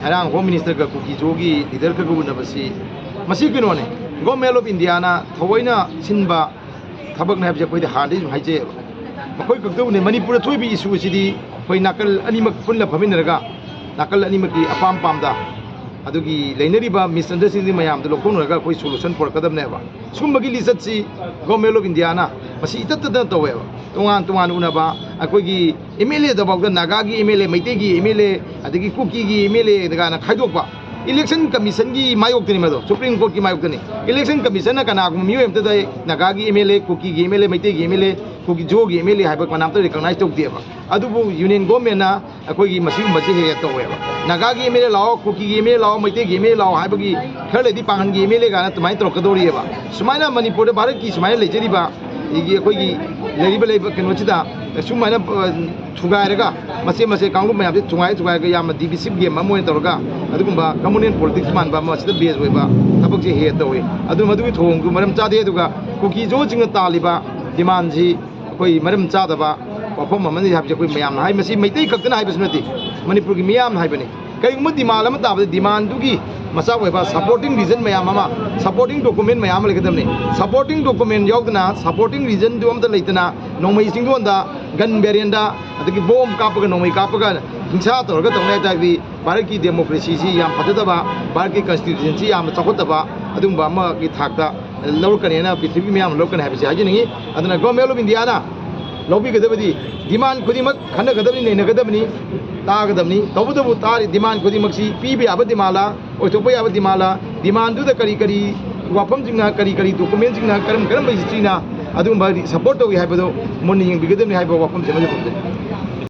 Arang Home Minister ka Kuki Jogi leader ka guna basi masi kinone Government of India na thawaina sinba thabak na habje koi hadi haije makoi kakto ne Manipur thoi bi issue sidi koi nakal animak punla phaminraga nakal animak ki apam pamda adugi leinariba misunderstanding mayam de lokon raga koi solution for kadam ne ba sumbagi lisat si Government of India na masi itat ta tawe tungan una ba akoi gi MLA da bawda naga gi MLA maite gi MLA adagi kuki gi MLA daga na khaidok ba Election Commission ki mayok tani mado Supreme Court ki mayok tani Election Commission na kana gum miyo emta dai naga gi MLA kuki gi MLA maite gi MLA kuki jo gi MLA haiba manam ta recognize tok diba adubu union government na akoi gi masi maje he to we ba naga gi MLA lao kuki gi MLA lao maite gi MLA lao haiba gi khale di pangan gi MLA ga na tumai tok kadori ba sumaina Manipur da Bharat ki sumaina lejeri ba igi akoi gi leriba kenochida sumaina thugairaga mase kanglu mayam de thungai ga yam divisive game amoy toroga adugumba communal politics man ba masida base we ba tabak je he tawe adu madugi thong gu maram cha de aduga kuki jo jing taliba demand ji koi maram cha da ba wafam amani habje koi mayam hai masi maitai kakna hai bisnati Manipur gi miyam hai bani kai mu demand am ta demand dugi masa we ba supporting reason mayam ama supporting document mayam lekadam ne supporting document yogna supporting reason du am da leitana nongmai sing don da gun varianda adagi bomb kapaga nongmai kapaga hinsa torga tongnai ta bi Bharat ki democracy si yam phadaba Bharat ki constitution si yam chakotaba adumba ma ki thakta lawkanena pithibhi miyam lawkan habisi hajini aduna Government of India na lobby gadabadi demand khudimak khana gadabni nei nagadabni tagadabni tawudabu tar demand khudimak si pibi abadi mala oitopai abadi mala demand du da kari wafam jingna kari document jingna karam bai sina adumba support to haibado morning bigadabni haiba wafam se maje